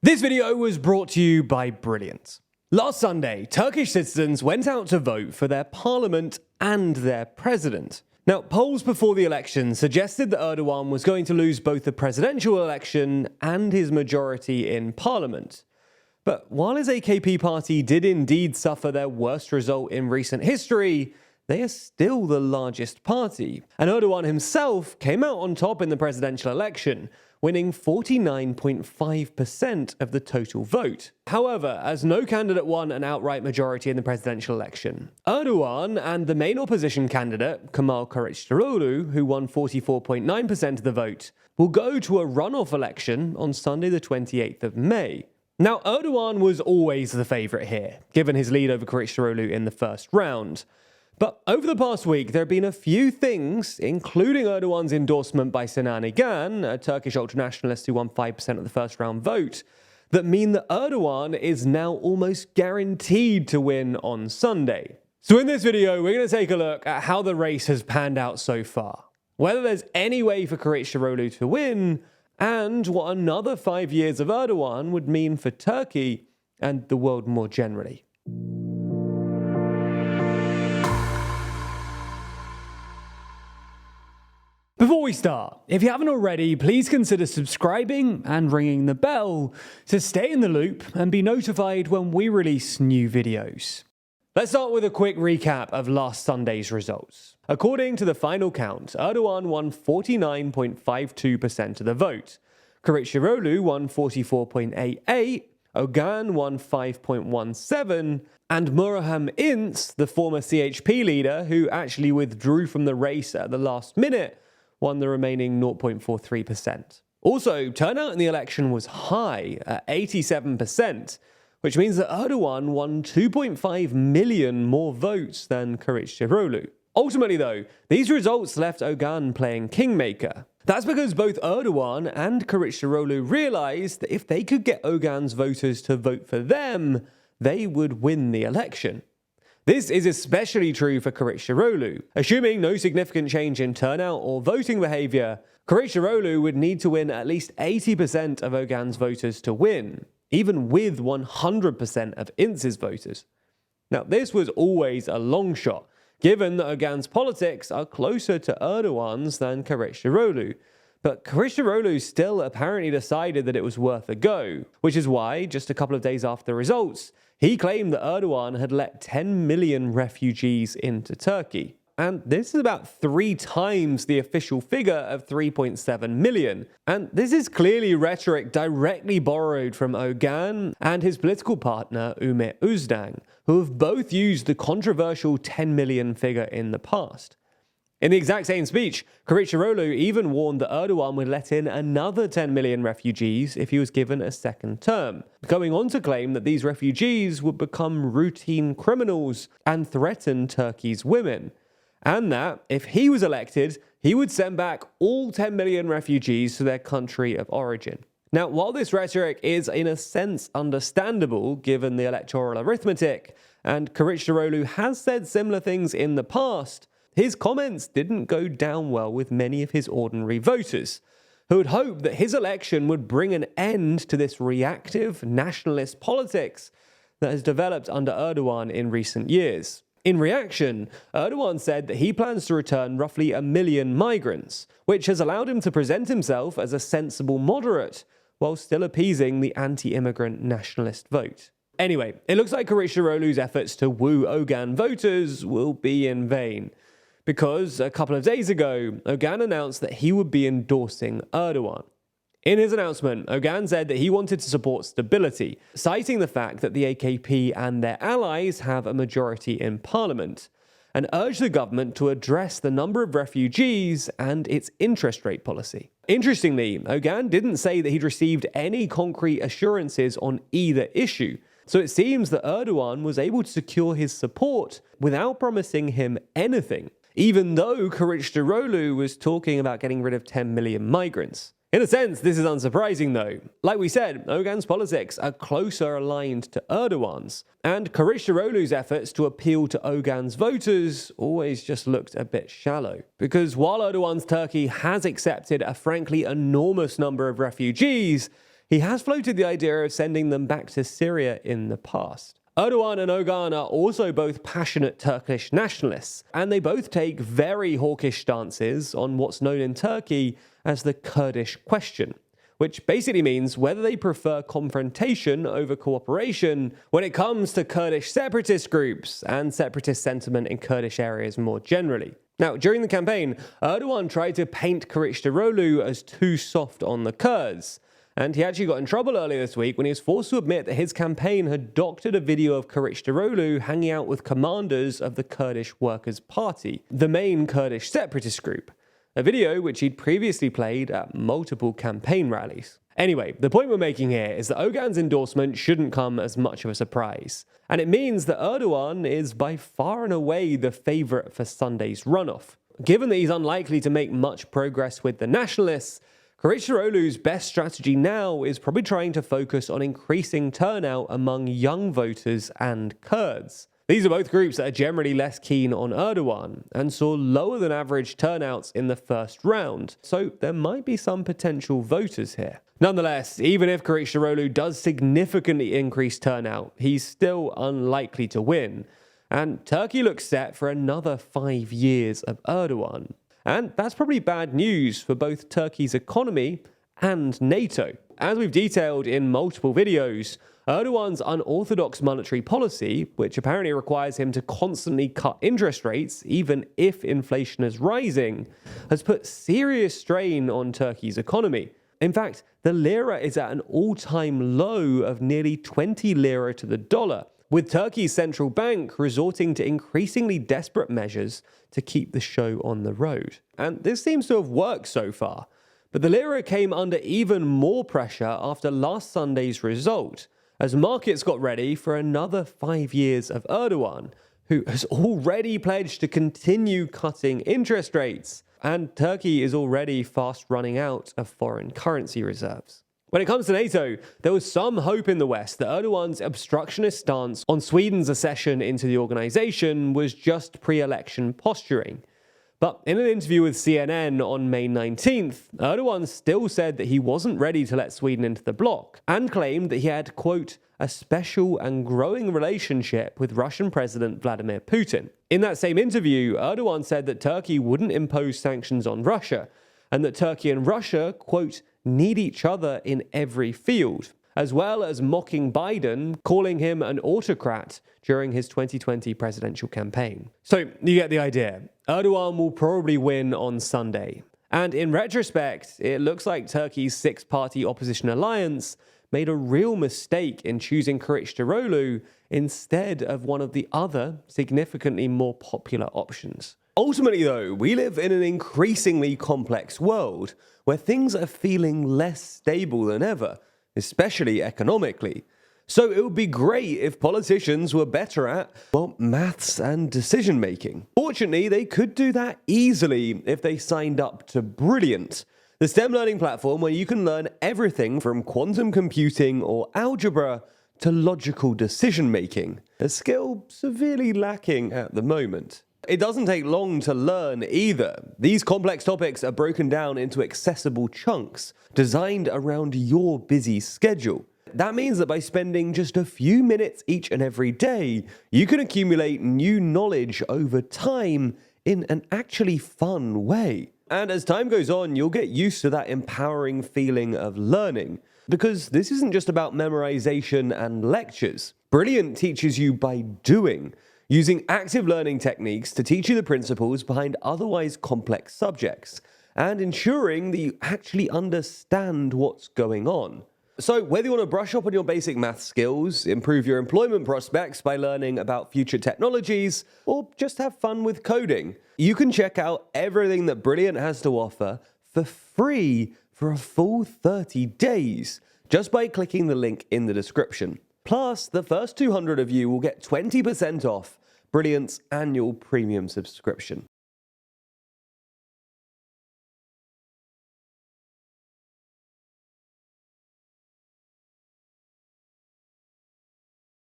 This video was brought to you by Brilliant. Last Sunday, Turkish citizens went out to vote for their parliament and their president. Now, polls before the election suggested that Erdogan was going to lose both the presidential election and his majority in parliament. But while his AKP party did indeed suffer their worst result in recent history, they are still the largest party. And Erdogan himself came out on top in the presidential election, winning 49.5% of the total vote. However, as no candidate won an outright majority in the presidential election, Erdogan and the main opposition candidate, Kemal Kilicdarolgu, who won 44.9% of the vote, will go to a runoff election on Sunday the 28th of May. Now, Erdogan was always the favourite here, given his lead over Kilicdarolgu in the first round. But over the past week, there have been a few things, including Erdogan's endorsement by Sinan Ogan, a Turkish ultranationalist who won 5% of the first round vote, that mean that Erdogan is now almost guaranteed to win on Sunday. So in this video, we're going to take a look at how the race has panned out so far, whether there's any way for Kilicdarolgu to win, and what another 5 years of Erdogan would mean for Turkey and the world more generally. Before we start, if you haven't already, please consider subscribing and ringing the bell to stay in the loop and be notified when we release new videos. Let's start with a quick recap of last Sunday's results. According to the final count, Erdogan won 49.52% of the vote, Kilicdarolgu won 44.88%, Ogan won 5.17%, and Muharrem İnce, the former CHP leader who actually withdrew from the race at the last minute, won the remaining 0.43%. Also, turnout in the election was high at 87%, which means that Erdogan won 2.5 million more votes than Kilicdarolgu. Ultimately though, these results left Ogan playing kingmaker. That's because both Erdogan and Kilicdarolgu realized that if they could get Ogan's voters to vote for them, they would win the election. This is especially true for Kilicdarolgu. Assuming no significant change in turnout or voting behaviour, Kilicdarolgu would need to win at least 80% of Ogan's voters to win, even with 100% of İnce's voters. Now, this was always a long shot, given that Ogan's politics are closer to Erdogan's than Kilicdarolgu. But Kilicdarolgu still apparently decided that it was worth a go, which is why, just a couple of days after the results, he claimed that Erdogan had let 10 million refugees into Turkey. And this is about 3 times the official figure of 3.7 million. And this is clearly rhetoric directly borrowed from Ogan and his political partner Ümit Özdağ, who have both used the controversial 10 million figure in the past. In the exact same speech, Kilicdarolgu even warned that Erdogan would let in another 10 million refugees if he was given a second term, going on to claim that these refugees would become routine criminals and threaten Turkey's women, and that, if he was elected, he would send back all 10 million refugees to their country of origin. Now, while this rhetoric is in a sense understandable given the electoral arithmetic, and Kilicdarolgu has said similar things in the past, his comments didn't go down well with many of his ordinary voters, who had hoped that his election would bring an end to this reactive nationalist politics that has developed under Erdogan in recent years. In reaction, Erdogan said that he plans to return roughly 1 million migrants, which has allowed him to present himself as a sensible moderate, while still appeasing the anti-immigrant nationalist vote. Anyway, it looks like Kilicdarolgu's efforts to woo Ogan voters will be in vain, because a couple of days ago, Ogan announced that he would be endorsing Erdogan. In his announcement, Ogan said that he wanted to support stability, citing the fact that the AKP and their allies have a majority in parliament, and urged the government to address the number of refugees and its interest rate policy. Interestingly, Ogan didn't say that he'd received any concrete assurances on either issue, so it seems that Erdogan was able to secure his support without promising him anything, even though Kilicdarolgu was talking about getting rid of 10 million migrants. In a sense, this is unsurprising though. Like we said, Ogan's politics are closer aligned to Erdogan's, and Kilicdarolgu's efforts to appeal to Ogan's voters always just looked a bit shallow. Because while Erdogan's Turkey has accepted a frankly enormous number of refugees, he has floated the idea of sending them back to Syria in the past. Erdogan and Ogan are also both passionate Turkish nationalists, and they both take very hawkish stances on what's known in Turkey as the Kurdish question, which basically means whether they prefer confrontation over cooperation when it comes to Kurdish separatist groups and separatist sentiment in Kurdish areas more generally. Now, during the campaign, Erdogan tried to paint Kilicdarolgu as too soft on the Kurds, and he actually got in trouble earlier this week when he was forced to admit that his campaign had doctored a video of Kilicdarolgu hanging out with commanders of the Kurdish Workers' Party, the main Kurdish separatist group, a video which he'd previously played at multiple campaign rallies. Anyway, the point we're making here is that Ogan's endorsement shouldn't come as much of a surprise, and it means that Erdogan is by far and away the favourite for Sunday's runoff. Given that he's unlikely to make much progress with the nationalists, Kilicdarolgu's best strategy now is probably trying to focus on increasing turnout among young voters and Kurds. These are both groups that are generally less keen on Erdogan and saw lower than average turnouts in the first round, so there might be some potential voters here. Nonetheless, even if Kilicdarolgu does significantly increase turnout, he's still unlikely to win, and Turkey looks set for another 5 years of Erdogan. And that's probably bad news for both Turkey's economy and NATO. As we've detailed in multiple videos, Erdogan's unorthodox monetary policy, which apparently requires him to constantly cut interest rates even if inflation is rising, has put serious strain on Turkey's economy. In fact, the lira is at an all-time low of nearly 20 lira to the dollar, with Turkey's central bank resorting to increasingly desperate measures to keep the show on the road. And this seems to have worked so far, but the lira came under even more pressure after last Sunday's result, as markets got ready for another 5 years of Erdogan, who has already pledged to continue cutting interest rates, and Turkey is already fast running out of foreign currency reserves. When it comes to NATO, there was some hope in the West that Erdogan's obstructionist stance on Sweden's accession into the organisation was just pre-election posturing. But in an interview with CNN on May 19th, Erdogan still said that he wasn't ready to let Sweden into the bloc, and claimed that he had, quote, a special and growing relationship with Russian President Vladimir Putin. In that same interview, Erdogan said that Turkey wouldn't impose sanctions on Russia, and that Turkey and Russia, quote, need each other in every field, as well as mocking Biden, calling him an autocrat during his 2020 presidential campaign. So you get the idea. Erdogan will probably win on Sunday. And in retrospect, it looks like Turkey's six-party opposition alliance made a real mistake in choosing Kilicdarolgu instead of one of the other significantly more popular options. Ultimately, though, we live in an increasingly complex world where things are feeling less stable than ever, especially economically. So it would be great if politicians were better at, well, maths and decision making. Fortunately, they could do that easily if they signed up to Brilliant, the STEM learning platform where you can learn everything from quantum computing or algebra to logical decision making, a skill severely lacking at the moment. It doesn't take long to learn either. These complex topics are broken down into accessible chunks, designed around your busy schedule. That means that by spending just a few minutes each and every day, you can accumulate new knowledge over time in an actually fun way. And as time goes on, you'll get used to that empowering feeling of learning. Because this isn't just about memorization and lectures. Brilliant teaches you by doing, using active learning techniques to teach you the principles behind otherwise complex subjects, and ensuring that you actually understand what's going on. So whether you want to brush up on your basic math skills, improve your employment prospects by learning about future technologies, or just have fun with coding, you can check out everything that Brilliant has to offer for free for a full 30 days, just by clicking the link in the description. Plus, the first 200 of you will get 20% off Brilliant's annual premium subscription.